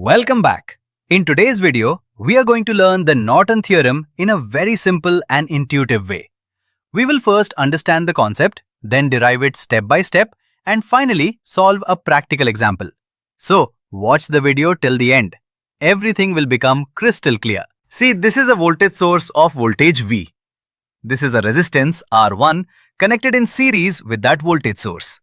Welcome back. In today's video, we are going to learn the Norton Theorem in a very simple and intuitive way. We will first understand the concept, then derive it step by step, and finally solve a practical example. So, watch the video till the end. Everything will become crystal clear. See, this is a voltage source of voltage V. This is a resistance R1 connected in series with that voltage source.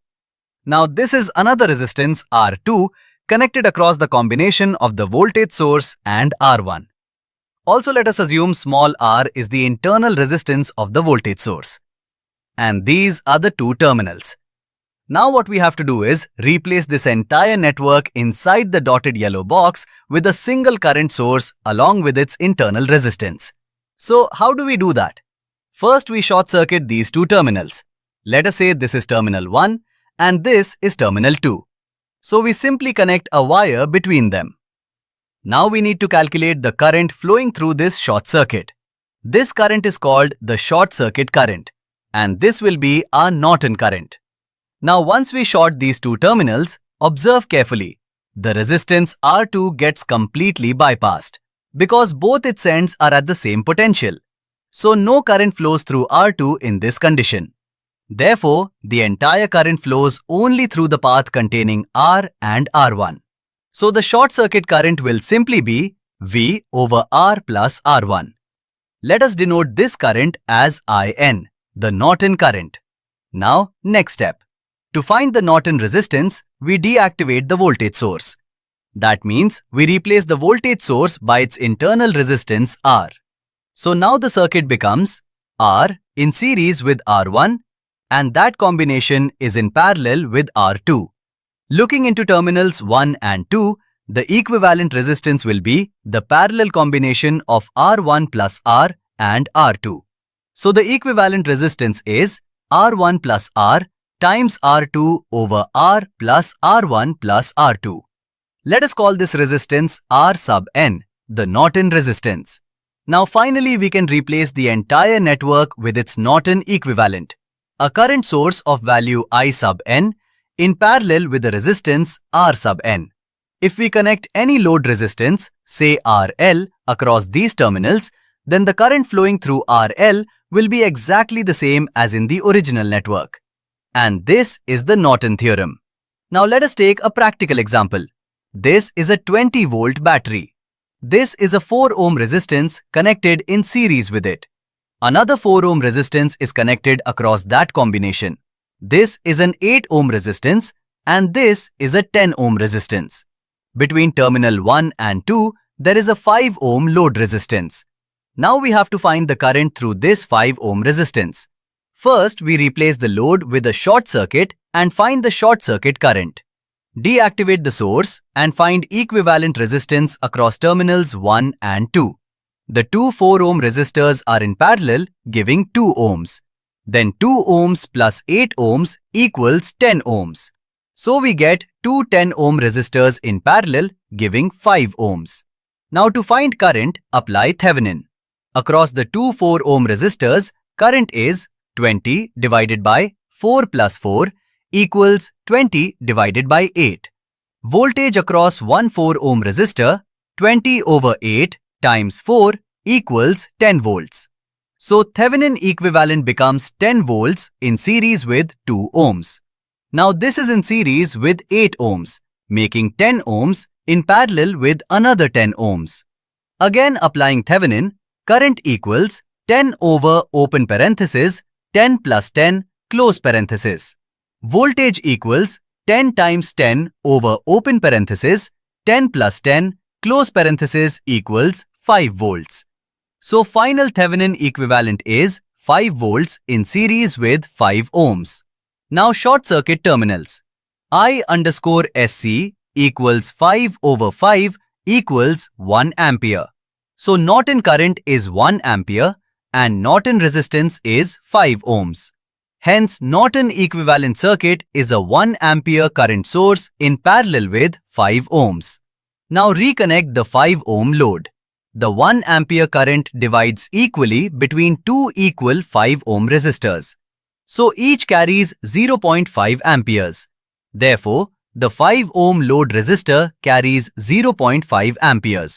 Now, this is another resistance R2 connected across the combination of the voltage source and R1. Also, let us assume small r is the internal resistance of the voltage source. And these are the two terminals. Now what we have to do is replace this entire network inside the dotted yellow box with a single current source along with its internal resistance. So how do we do that? First, we short circuit these two terminals. Let us say this is terminal 1 and this is terminal 2. So we simply connect a wire between them. Now we need to calculate the current flowing through this short circuit. This current is called the short circuit current, and this will be our Norton current. Now once we short these two terminals, observe carefully. The resistance R2 gets completely bypassed because both its ends are at the same potential. So no current flows through R2 in this condition. Therefore, the entire current flows only through the path containing R and R1. So the short circuit current will simply be V over R plus R1. Let us denote this current as IN, the Norton current. Now, next step. To find the Norton resistance, we deactivate the voltage source. That means we replace the voltage source by its internal resistance R. So now the circuit becomes R in series with R1, and that combination is in parallel with R2. Looking into terminals 1 and 2, the equivalent resistance will be the parallel combination of R1 plus R and R2. So the equivalent resistance is R1 plus R times R2 over R plus R1 plus R2. Let us call this resistance R sub N, the Norton resistance. Now finally we can replace the entire network with its Norton equivalent, a current source of value I sub N in parallel with the resistance R sub N. If we connect any load resistance, say RL, across these terminals, then the current flowing through RL will be exactly the same as in the original network. And this is the Norton theorem. Now let us take a practical example. This is a 20-volt battery. This is a 4 ohm resistance connected in series with it. Another 4 ohm resistance is connected across that combination. This is an 8 ohm resistance and this is a 10 ohm resistance. Between terminal 1 and 2, there is a 5 ohm load resistance. Now we have to find the current through this 5 ohm resistance. First, we replace the load with a short circuit and find the short circuit current. Deactivate the source and find equivalent resistance across terminals 1 and 2. The two 4 ohm resistors are in parallel, giving 2 ohms. Then 2 ohms plus 8 ohms equals 10 ohms. So we get two 10 ohm resistors in parallel, giving 5 ohms. Now to find current, apply Thevenin. Across the two 4 ohm resistors, current is 20 divided by 4 plus 4 equals 20 divided by 8. Voltage across one 4 ohm resistor, 20 over 8 times 4 equals 10 volts. So Thevenin equivalent becomes 10 volts in series with 2 ohms. Now this is in series with 8 ohms, making 10 ohms in parallel with another 10 ohms. Again applying Thevenin, current equals 10 over open parenthesis 10 plus 10 close parenthesis. Voltage equals 10 times 10 over open parenthesis 10 plus 10 close parenthesis equals 5 volts. So final Thevenin equivalent is 5 volts in series with 5 ohms. Now short circuit terminals. I underscore SC equals 5 over 5 equals 1 ampere. So Norton current is 1 ampere and Norton resistance is 5 ohms. Hence, Norton equivalent circuit is a 1 ampere current source in parallel with 5 ohms. Now reconnect the 5 ohm load. The 1 ampere current divides equally between two equal 5 ohm resistors. So each carries 0.5 amperes. Therefore, The 5 ohm load resistor carries 0.5 amperes.